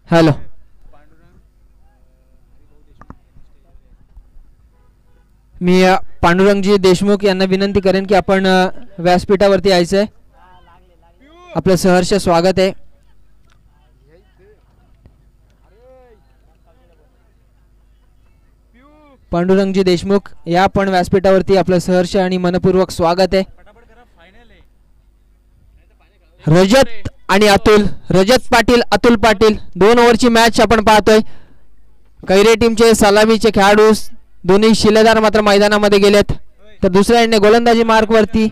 Hello. मी पांडुरंगजी देशमुख यांना विनंती करेन की आपण व्यासपीठावरती यायचं आहे. आपलं सहर्ष स्वागत आहे. पांडुरंगजी देशमुख या पण व्यासपीठावरती आपलं सहर्ष आणि मनपूर्वक स्वागत आहे. रजत आणि अतुल, रजत पाटील अतुल पाटील 2 ओव्हरची मॅच आपण पाहतोय. कैरे टीमचे सलामीचे खेळाडू दोन्ही शिलेदार मात्र मैदानामध्ये गेलेत. तर दुसऱ्या एंडने गोलंदाजी मार्क वरती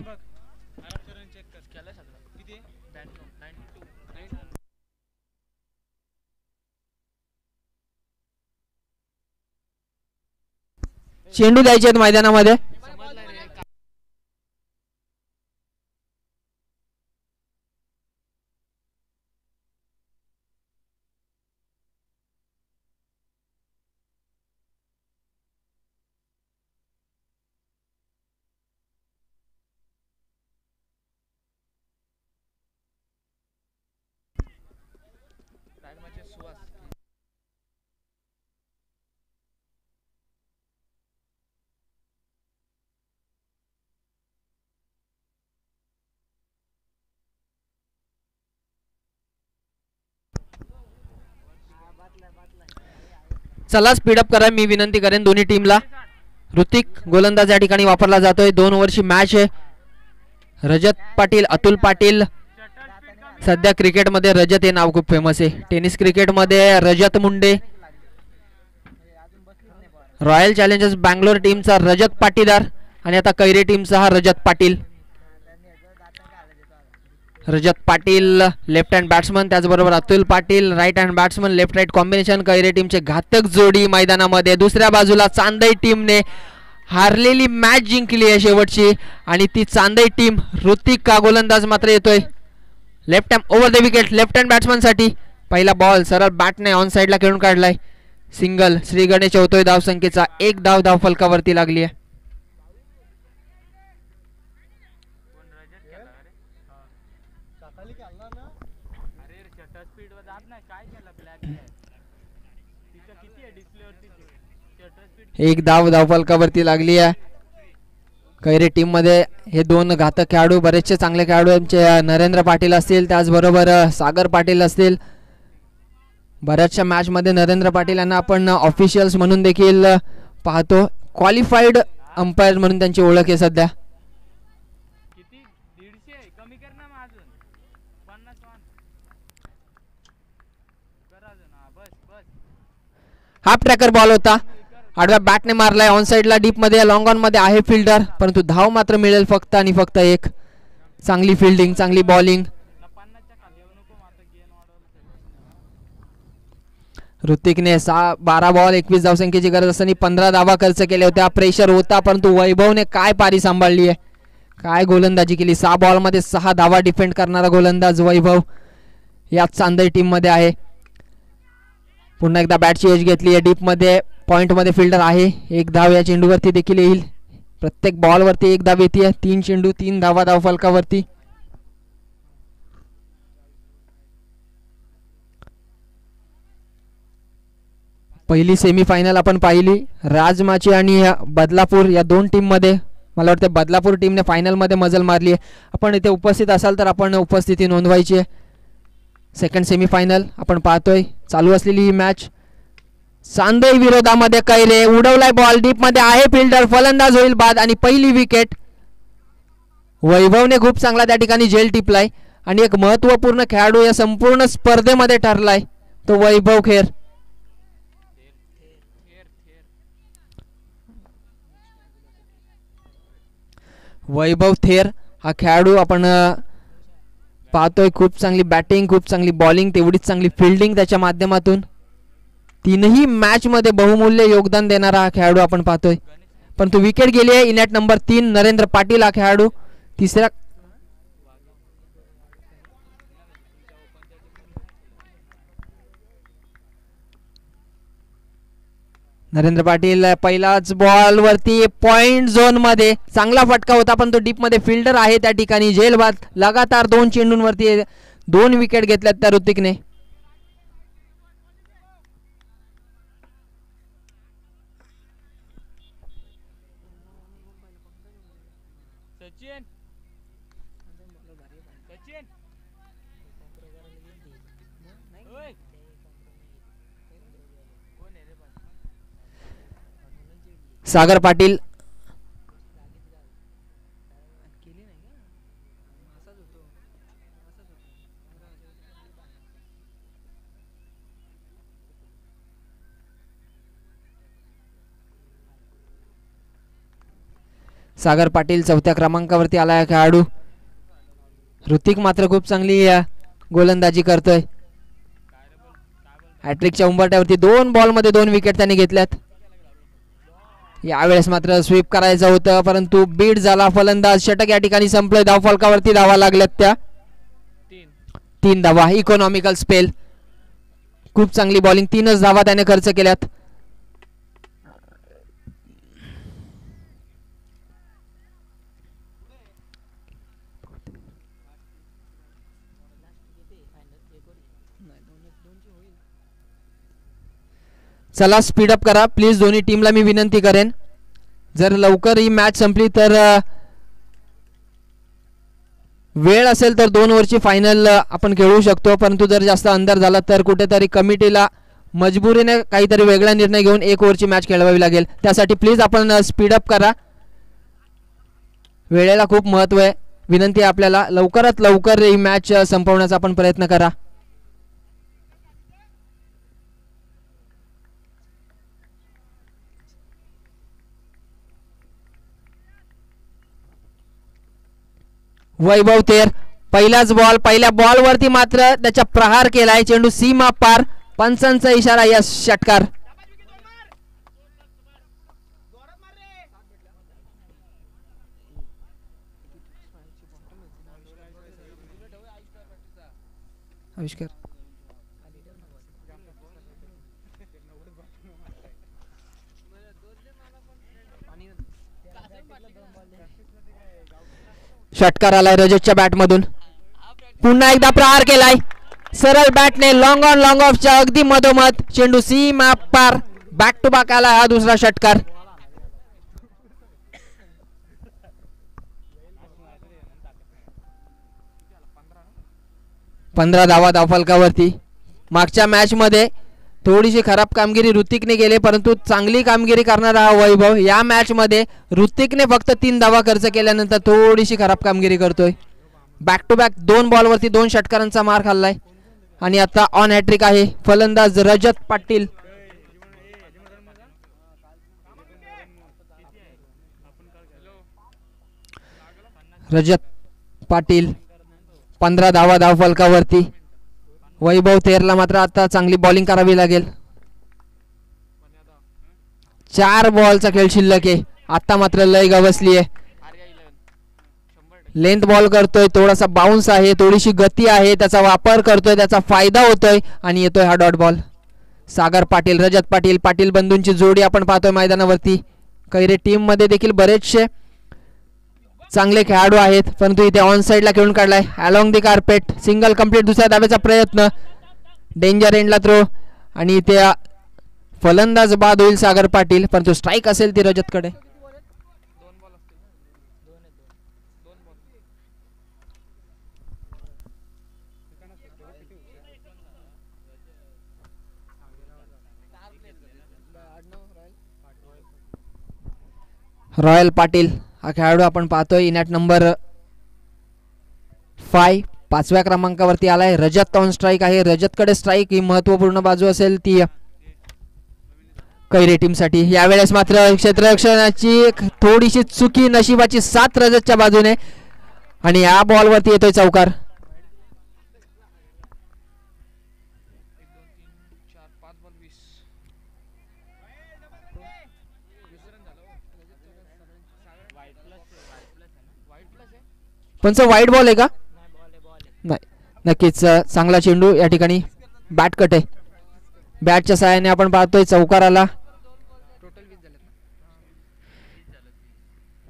चेंडू द्यायचे आहेत मैदानामध्ये. चला स्पीडअप करा, मी विनंती करेन दोन्ही टीमला. ऋतिक गोलंदाज या ठिकाणी वापरला जातोय. 2 ओव्हरची मॅच आहे. रजत पाटील अतुल पाटील. सध्या क्रिकेटमध्ये रजत हे नाव खूप फेमस आहे. टेनिस क्रिकेटमध्ये रजत मुंडे. रॉयल चॅलेंजर्स बँगलोर टीमचा रजत पाटीदार आणि आता कैरे टीमचा हा Rajat Patil. Rajat Patil left hand batsman, त्याचबरोबर Atul Patil right hand batsman. Left right combination. कैरे टीमचे घातक जोडी मैदानामध्ये. दुसऱ्या बाजूला चांदई टीमने हारलेली मॅच जिंकली आहे शेवटची आणि ती चांदई टीम. ऋतिक का गोलंदाज मात्र येतोय. Left hand over the wicket left hand batsman साठी. पहिला बॉल सरळ बॅटने ऑन साइडला खेळून काढलाय. सिंगल. श्री गणेश होतोय धावसंख्येचा 1 धाव धाव फलकावरती लागली आहे. एक धाव धावफलकावरती लागली आहे. कैरे टीम मध्ये हे 2 घातक खेळाडू, बरेचसे चांगले खेळाडू आमचे नरेंद्र पाटील असतील, त्याचबरोबर सागर पाटील असतील. बऱ्याचशा मॅच मध्ये नरेंद्र पाटील यांना आपण ऑफिशियल्स म्हणून देखील पाहतो. क्वालिफाईड अंपायर म्हणून त्यांची ओळख आहे सध्या. हाफ ट्रॅकर बॉल होता. आडव्या बॅटने मारलाय ऑन साइडला डीप मध्ये. लॉंग ऑन मध्ये आहे फिल्डर, परंतु धाव मात्र मिळेल फक्त आणि फक्त 1. चांगली फिल्डिंग, चांगली बॉलिंग. ऋतिकने 12 बॉल 21 धावसंख्येची गरज असताना 15 धावा खर्च केल्या होत्या. प्रेशर होता, परंतु वैभवने काय पारी सांभाळली आहे, काय गोलंदाजी केली. 6 बॉल मध्ये 6 धावा डिफेंड करणारा गोलंदाज वैभव याच चांदई टीम मध्ये आहे. पुन्हा एकदा बॅटची एज घेतली आहे. डीप मध्ये पॉइंट मध्ये फिल्डर आहे. 1 धाव या चेंडूवरती देखील येईल. प्रत्येक बॉल वरती 1 धाव येते. 3 चेंडू 3 धावा धाव फलकावरती. पहिली सेमीफायनल आपण पाहिली राजमाची आणि बदलापूर या 2 टीम मध्ये. मला वाटतं बदलापूर टीमने फायनल मध्ये मजल मारली आहे. आपण इथे उपस्थित असाल तर आपण उपस्थिती नोंदवायची आहे. सेकंड सेमीफायनल आपण पाहतोय. चालू असलेली ही मॅच. चांदई विरोधामध्ये कैरे. उडवलाय बॉल डीप मध्ये आहे फिल्डर. फलंदाज होईल बाद आणि पहिली विकेट. वैभवने खूप चांगला त्या ठिकाणी झेल टिपलाय आणि एक महत्त्वपूर्ण खेळाडू या संपूर्ण स्पर्धेमध्ये ठरलाय तो वैभव खेर. वैभव थेर हा खेळाडू आपण पाहतोय. खूप चांगली बॅटिंग, खूप चांगली बॉलिंग, तेवढीच चांगली फिल्डिंग त्याच्या माध्यमातून. 3ही मॅच मध्ये बहुमूल्य योगदान देणारा हा खेळाडू आपण पाहतोय. परंतु विकेट गेली आहे. इनॅट नंबर 3 नरेंद्र पाटील हा खेळाडू. तिसऱ्या नरेंद्र पाटील पहिलाच बॉल वरती पॉइंट झोन मध्ये चांगला फटका होता, पण तो डीप मध्ये फिल्डर आहे त्या ठिकाणी. झेल बाद. लगातार 2 चेंडूंवरती 2 विकेट घेतल्यात त्या ऋतिकने. सागर पाटील सागर पाटील चौथ्या क्रमांकावरती आला आहे खेळाडू. ऋतिक मात्र खूप चांगली गोलंदाजी करतोय. हॅट्रिकच्या उंबरठ्यावरती 2 बॉलमध्ये 2 विकेट त्यांनी घेतल्यात. यावेळेस मात्र स्वीप करायचं होतं परंतु बीट झाला फलंदाज. षटक या ठिकाणी संपलंय. धावफलकावरती धावा लागल्यात त्या 3 धावा. Economical spell. खूप चांगली बॉलिंग. 3च धावा त्याने खर्च केल्यात. चला स्पीडअप करा प्लीज. दोन्ही टीमला मी विनंती करेन जर लवकर ही मॅच संपली तर वेळ असेल तर 2 ओव्हरची फायनल आपण खेळू शकतो. परंतु जर जास्त अंधार झाला तर कुठेतरी कमिटीला मजबुरीने काहीतरी वेगळा निर्णय घेऊन 1 ओव्हरची मॅच खेळवावी लागेल. त्यासाठी प्लीज आपण स्पीडअप करा. वेळेला खूप महत्त्व आहे. विनंती आहे आपल्याला लवकरात लवकर ही मॅच संपवण्याचा आपण प्रयत्न करा. वैभव तेर पहिलाच बॉल. पहिल्या बॉलवरती मात्र त्याचा प्रहार केलाय. चेंडू सीमा पार. पंचांचा इशारा. या षटकार. आविष्कार षटकार आलाय रजतच्या बॅट मधून. पुन्हा एकदा प्रहार केलाय सरळ बॅटने. लॉंग ऑन लॉंग ऑफच्या अगदी मधोमध. चेंडू सीमा पार. बॅक टू बॅक आला हा दुसरा षटकार. पंधरा धावा धावफलकावरती. मागच्या मॅच मध्ये थोडीशी खराब कामगिरी ऋतिकने केली परंतु चांगली कामगिरी करणारा हा वैभव. या मॅच मध्ये ऋतिकने फक्त 3 धावा खर्च केल्यानंतर थोडीशी खराब कामगिरी करतोय. बॅक टू बॅक 2 बॉलवरती 2 षटकारांचा मार खाल्लाय आणि आता ऑन हॅट्रिक आहे फलंदाज रजत पाटील. रजत पाटील 15 धावा धावफलकावरती. वैभव तेरला मात्र आता चांगली बॉलिंग करावी लागेल. 4 बॉलचा खेळ शिल्लक आहे. आता मात्र लय गवसली आहे. लेंथ बॉल करतोय. थोडासा बाउन्स आहे. थोडीशी गती आहे. त्याचा वापर करतोय. त्याचा फायदा होतोय आणि येतोय हा डॉट बॉल. सागर पाटील रजत पाटील. पाटील बंधूंची जोडी आपण पाहतोय मैदानावरती. कैरे टीम मध्ये देखील बरेचसे चांगले खेळाडू आहेत परंतु इथे ऑन साइडला खेळून काढलाय. Along the carpet. Single complete. दुसऱ्या धाब्याचा प्रयत्न. डेंजर एंडला थ्रो आणि इथे फलंदाज बाद होईल सागर पाटील परंतु स्ट्राईक असेल ती रजतकडे. रॉयल पाटील हा खेळाडू आपण पाहतोय. इनॅट नंबर 5 5व्या क्रमांकावरती आलाय. रजत ऑन स्ट्राईक आहे. रजतकडे स्ट्राईक ही महत्वपूर्ण बाजू असेल ती कैरे टीम साठी. यावेळेस मात्र क्षेत्ररक्षणाची थोडीशी चुकी. नशिबाची साथ रजतच्या बाजूने आणि या बॉलवरती येतोय चौकार. पण वाईट बॉल आहे का? नाही नक्कीच चांगला चेंडू या ठिकाणी. बॅट कट आहे. बॅटच्या सहाय्याने आपण पाहतोय चौकार आला.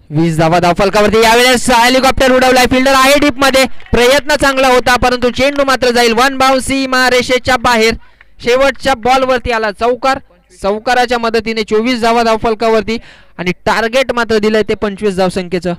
20 धावा धावफलकावरती. यावेळेस हेलिकॉप्टर उडवलाय. फिल्डर आहे डीप मध्ये. प्रयत्न चांगला होता परंतु चेंडू मात्र जाईल 1 बाउन्स सीमा रेषेच्या बाहेर. शेवटच्या बॉलवरती आला चौकार. चौकाराच्या मदतीने 24 धावा धावफलकावरती आणि टार्गेट मात्र दिलंय ते 25 धावसंख्येचं.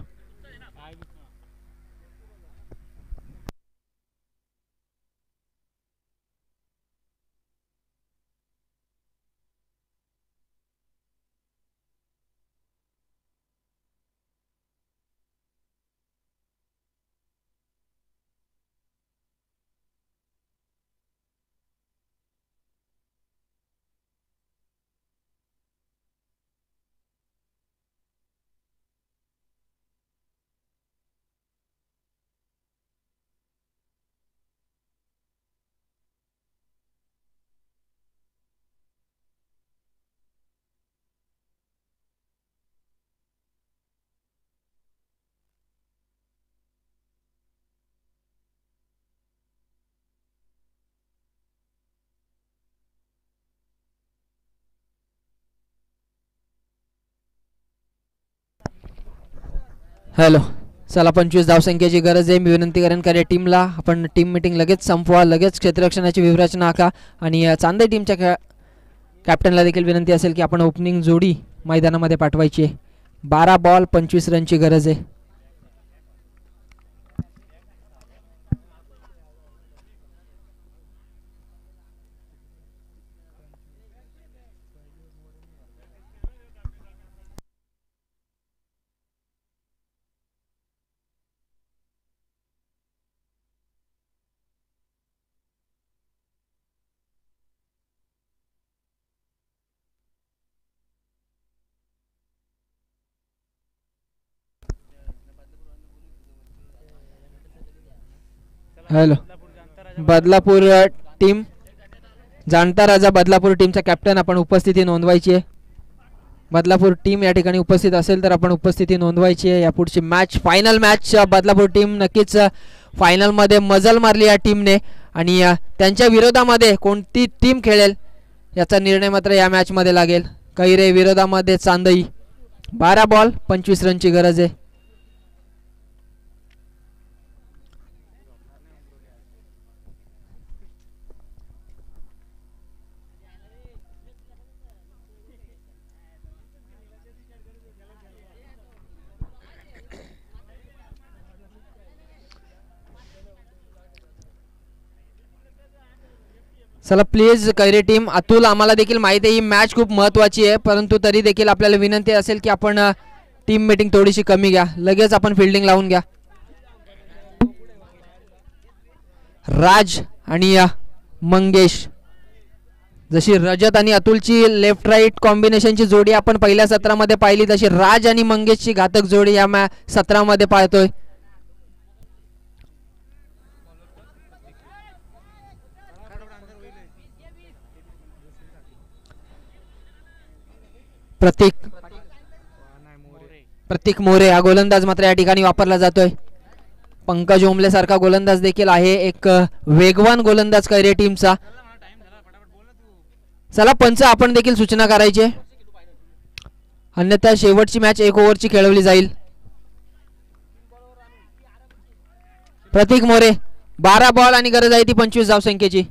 हॅलो, चला 25 धावसंख्येची गरज आहे. मी विनंती करेन का टीमला आपण टीम मीटिंग लगेच संपवा, लगेच क्षेत्ररक्षणाची व्यूहरचना आखा आणि चांदई टीमच्या कॅप्टनला देखील विनंती असेल की आपण ओपनिंग जोडी मैदानामध्ये पाठवायची आहे. 12 बॉल 25 रनची गरज आहे. हॅलो, बदलापूर टीम, जाणता राजा बदलापूर टीमचा कॅप्टन आपण उपस्थिती नोंदवायची आहे. बदलापूर टीम या ठिकाणी उपस्थित असेल तर आपण उपस्थिती नोंदवायची आहे. यापुढची match final match, Badlapur team नक्कीच फायनलमध्ये मजल मारली या टीमने आणि त्यांच्या विरोधामध्ये कोणती टीम खेळेल याचा निर्णय मात्र या मॅचमध्ये लागेल. कैरे विरोधामध्ये चांदई. 12 बॉल 25 रनची गरज आहे. चला प्लीज कैरे टीम, अतुल आम्हाला देखील माहिती आहे ही मॅच खूप महत्त्वाची आहे, परंतु तरी देखील आपल्याला विनंती असेल की आपण टीम मीटिंग थोडीशी कमी घ्या. लगेच आपण फिल्डिंग लावून घ्या. राज आणि मंगेश, जशी रजत आणि अतुलची लेफ्ट राईट कॉम्बिनेशनची जोडी आपण पहिल्या सत्रामध्ये पाहिली, तशी राज आणि मंगेशची घातक जोडी या सत्रामध्ये पाहतोय. प्रतीक मोरे हा गोलंदाज मात्र या ठिकाणी वापरला जातोय. पंकज ओमले सारखा गोलंदाज देखील आहे, एक वेगवान गोलंदाज कैरे टीमचा. चला पंच, आपण देखील सूचना करायची, अन्यथा शेवटची मॅच 1 ओव्हरची खेळवली जाईल. प्रतीक मोरे, 12 बॉल आणि गरज आहे ती 25 धावसंख्येची.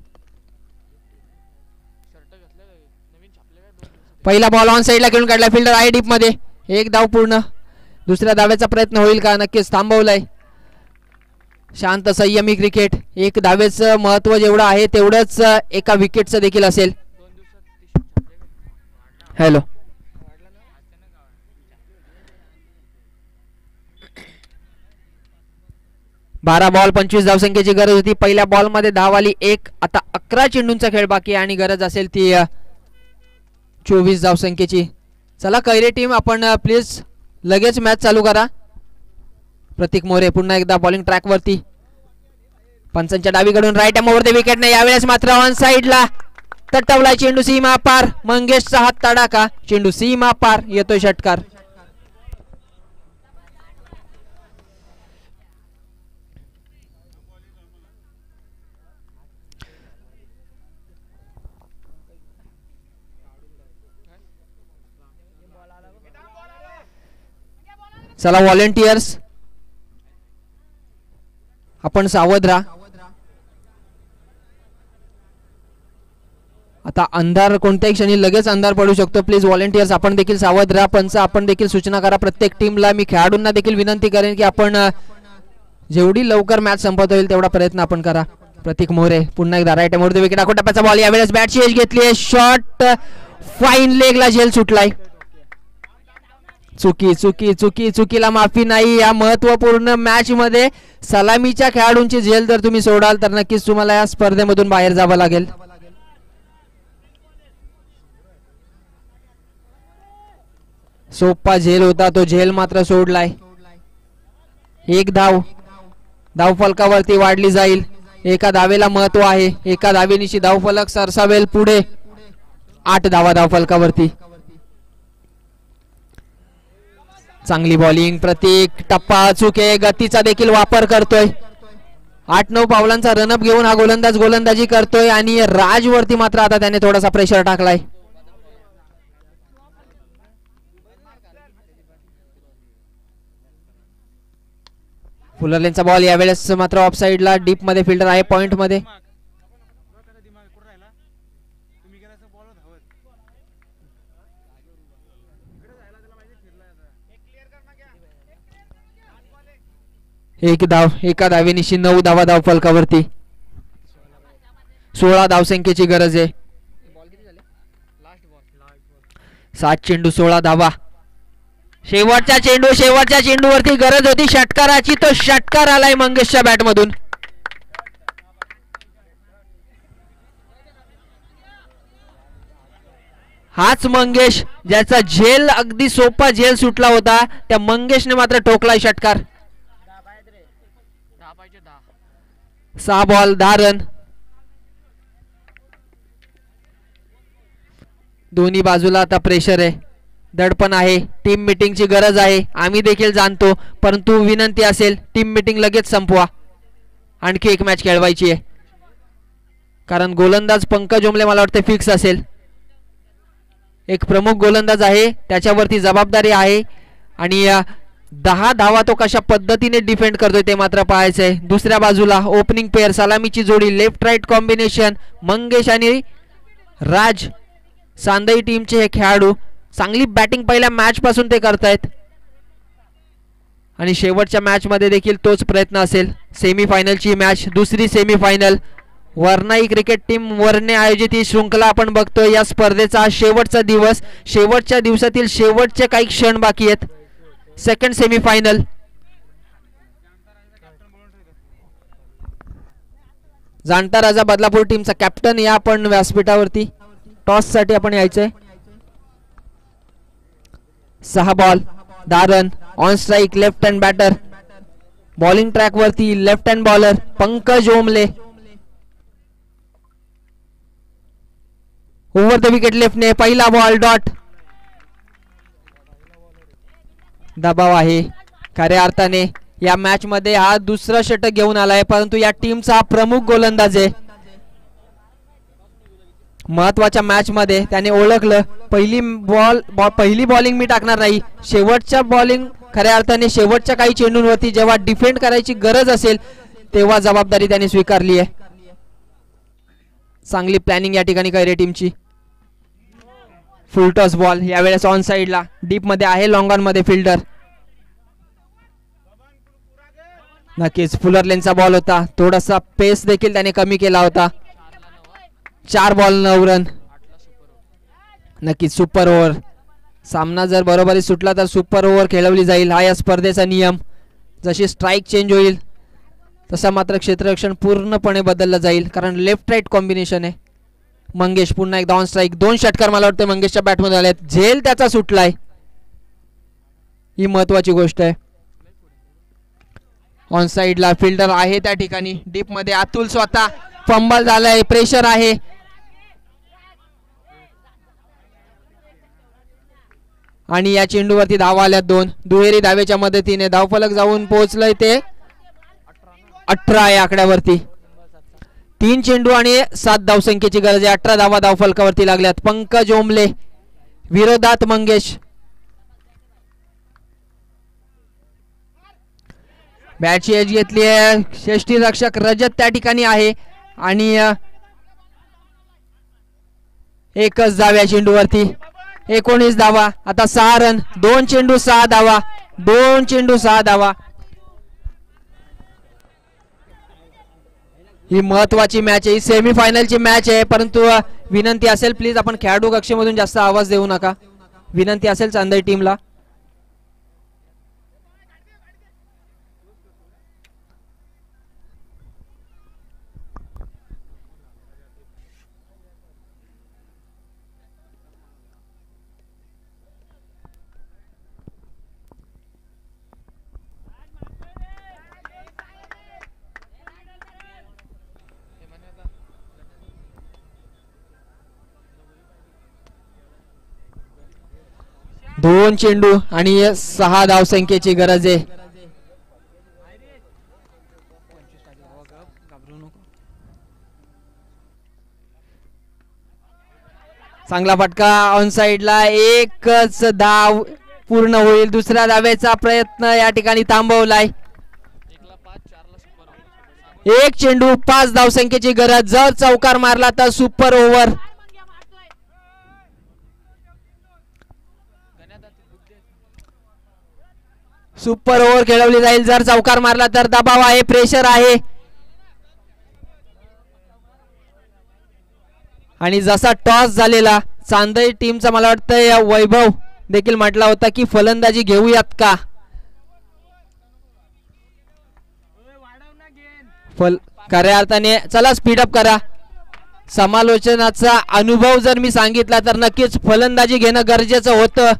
पहिला बॉल ऑन साइडला खेळून काढला, फिल्डर आहे डीप मध्ये. 1 धाव पूर्ण. दुसऱ्या धावेचा प्रयत्न होईल का? नक्कीच थांबवलाय. शांत संयमी क्रिकेट. 1 धावेचं महत्त्व जेवढं आहे तेवढंच एका विकेटचं देखील असेल. हॅलो, बारा बॉल 25 धावसंख्येची गरज होती. पहिल्या बॉल मध्ये धाव आली 1. आता 11 चेंडूंचा खेळ बाकी आणि गरज असेल ती 24 धावसंख्येची. चला कैरे टीम, आपण प्लीज लगेच मॅच चालू करा. प्रतीक मोरे पुन्हा एकदा बॉलिंग ट्रॅक वरती. पंचांच्या डावीकडून राईट अँगलवरती विकेट नाही. यावेळेस मात्र ऑन साइडला तटवलाय चेंडू, सीमा पार. मंगेशचा हात तडाखा, चेंडू सीमा पार. येतोय षटकार. चला व्हॉलेंटियर्स, आपण सावध राहा. आता अंधार कोणत्याही क्षणी लगेच अंधार पडू शकतो. प्लीज व्हॉलेंटियर्स, आपण देखील सावध राहा. पंच, आपण देखील सूचना करा प्रत्येक टीमला. मी खेळाडूंना देखील विनंती करेन की आपण जेवढी लवकर मॅच संपत होईल तेवढा प्रयत्न आपण करा. प्रतीक मोरे पुन्हा एकदा राईट मोरते विकेट. आखोटाप्याचा बॉल, यावेळेस बॅटची एज घेतली. शॉट फाईन लेगला झेल सुटलाय. चुकी चुकी चुकी चुकीला माफी नाही. या महत्वपूर्ण मॅच मध्ये सलामीच्या खेळाडूंची झेल जर तुम्ही सोडाल तर नक्कीच तुम्हाला या स्पर्धेमधून बाहेर जावं लागेल. सोपा झेल होता तो, झेल मात्र सोडलाय. 1 धाव धावफलकावरती वाढली जाईल. एका धावेला महत्व आहे. एका धावेनिशी धावफलक सरसावेल पुढे. 8 धावा धावफलकावरती. चांगली बॉलिंग प्रतीक. टप्पा चुके, गतीचा देखील वापर करतोय. 8-9 पावलांचा रनअप घेऊन हा गोलंदाज गोलंदाजी करतोय आणि राजवरती मात्र आता त्याने थोडासा प्रेशर टाकलाय. फुलर लेनचा बॉल यावेळेस मात्र ऑफ साइडला डीप मध्ये फिल्डर आहे पॉइंट मध्ये. एक धाव, एका धावेनिशी 9 धावा धाव फलकावरती. 16 धावसंख्येची गरज आहे. 7 चेंडू 16 धावा. शेवटच्या चेंडूवरती गरज होती षटकाराची, तो षटकार आलाय मंगेशच्या बॅट मधून. हाच मंगेश ज्याचा झेल अगदी सोपा झेल सुटला होता, त्या मंगेशने मात्र ठोकलाय षटकार. 6 बॉल 10 रन. दोन्ही बाजूला आता प्रेशर आहे, दडपण आहे, टीम मीटिंगची गरज आहे, आम्ही देखील जाणतो. परंतु विनंती असेल टीम मीटिंग लगेच संपवा, आणखी एक मॅच खेळवायची आहे. कारण गोलंदाज पंकज ओमले मला वाटतं फिक्स असेल. एक प्रमुख गोलंदाज आहे, त्याच्यावरती जबाबदारी आहे आणि 10 धावा तो कशा पद्धतीने डिफेंड करतोय ते मात्र पाहायचंय. दुसऱ्या बाजूला ओपनिंग पेअर सलामीची जोडी, लेफ्ट राईट कॉम्बिनेशन, मंगेश आणि राज सांदई टीमचे हे खेळाडू चांगली बॅटिंग पहिल्या मॅच पासून ते करतायत आणि शेवटच्या मॅच मध्ये देखील तोच प्रयत्न असेल. सेमीफायनलची मॅच, दुसरी सेमीफायनल. वरनाई क्रिकेट टीम वरने आयोजित ही शृंखला आपण बघतोय. या स्पर्धेचा शेवटचा दिवस, शेवटच्या दिवसातील शेवटचे काही क्षण बाकी आहेत. Second semifinal. जाणता राजा बदलापूर टीमचा कॅप्टन या आपण व्यासपीठावरती. टॉस साठी आपण यायचंय. 6 ball 10 run. On strike left hand batter. Bowling track वरती left hand bowler Pankaj Omle. Over the wicket लेफ्टने पहिला बॉल डॉट. दबाव आहे खऱ्या अर्थाने. या मॅच मध्ये हा दुसरा षटक घेऊन आलाय, परंतु या टीमचा प्रमुख गोलंदाज आहे. महत्वाच्या मॅच मध्ये त्याने ओळखलं पहिली बॉलिंग मी टाकणार नाही. शेवटच्या बॉलिंग खऱ्या अर्थाने शेवटच्या काही चेंडूंवरती जेव्हा डिफेंड करायची गरज असेल तेव्हा जबाबदारी त्याने स्वीकारली आहे. चांगली प्लॅनिंग या ठिकाणी कैरे टीमची. फुल टॉस बॉल यावेळेस ऑन साइडला, डीप मध्ये आहे लॉंग ऑन मध्ये फिल्डर. नक्कीच फुलर लेनचा बॉल होता, थोडासा पेस देखील त्याने कमी केला होता. 4 बॉल 9 रन. नक्कीच सुपर ओव्हर. सामना जर बरोबरी सुटला तर सुपर ओव्हर खेळवली जाईल, हा या स्पर्धेचा नियम. जशी स्ट्राइक चेंज होईल तसा मात्र क्षेत्ररक्षण पूर्णपणे बदललं जाईल, कारण लेफ्ट राईट कॉम्बिनेशन आहे. मंगेश पुन्हा एकदा ऑन स्ट्राइक. 2 षटकार मला वाटतं मंगेशच्या बॅटमध्ये आलेत. झेल त्याचा सुटलाय, ही महत्वाची गोष्ट आहे. ऑन साइडला फिल्डर आहे त्या ठिकाणी. डीप मध्ये अतुल स्वतः. फंबल झालाय, प्रेशर आहे. आणि या चेंडूवरती धावा आल्यात 2. दुहेरी धावेच्या मदतीने धावफलक जाऊन पोहोचलंय ते 18 या आकड्यावरती. 3 चेंडू आणि 7 धावसंख्येची गरज आहे. 18 धावा धावफलकावरती लागल्यात. पंकज ओमले विरोधात मंगेश. बॅटची एज घेतली आहे. षष्टीरक्षक रजत त्या ठिकाणी आहे आणि एकच धाव या चेंडूवरती. 19 धावा. आता 6 रन. 2 चेंडू 6 धावा. 2 चेंडू 6 धावा. ही महत्वाची मॅच आहे, ही सेमीफायनलची मॅच आहे. परंतु विनंती असेल प्लीज आपण खेळाडू कक्षेमधून जास्त आवाज देऊ नका. विनंती असेल चांदई टीमला. दोन चेंडू आणि 6 धावसंख्येची गरज आहे. चांगला फटका ऑन साइडला. एकच धाव पूर्ण होईल. दुसऱ्या धावेचा प्रयत्न या ठिकाणी थांबवलाय. एक चेंडू 5 धावसंख्येची गरज. जर चौकार मारला तर सुपर ओव्हर. सुपर ओव्हर खेळवली जाईल. जर चौकार मारला तर दबाव आहे, प्रेशर आहे. आणि जसा टॉस झालेला चांदई टीमचा मला वाटतं वैभव देखील म्हटला होता की फलंदाजी घेऊयात का. खऱ्या अर्थाने चला स्पीडअप करा. समालोचनाचा अनुभव जर मी सांगितला तर नक्कीच फलंदाजी घेणं गरजेचं होतं,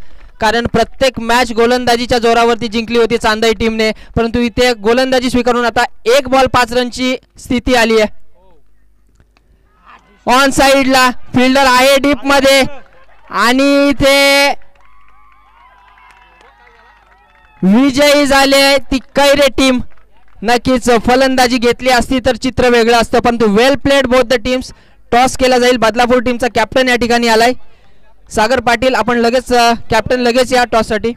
कारण प्रत्येक मॅच गोलंदाजीच्या जोरावरती जिंकली होती चांदई टीमने. परंतु इथे गोलंदाजी स्वीकारून आता 1 बॉल 5 रनची स्थिती आली आहे. ऑन साइडला फिल्डर आहे डीप मध्ये आणि इथे विजयी झाले ती कैरे टीम. नक्कीच फलंदाजी घेतली असती तर चित्र वेगळं असतं, परंतु well played both the teams. Toss केला जाईल. बदलापूर टीमचा कॅप्टन या ठिकाणी आलाय सागर पाटील. आपण लगेच कॅप्टन लगेच या टॉस साठी.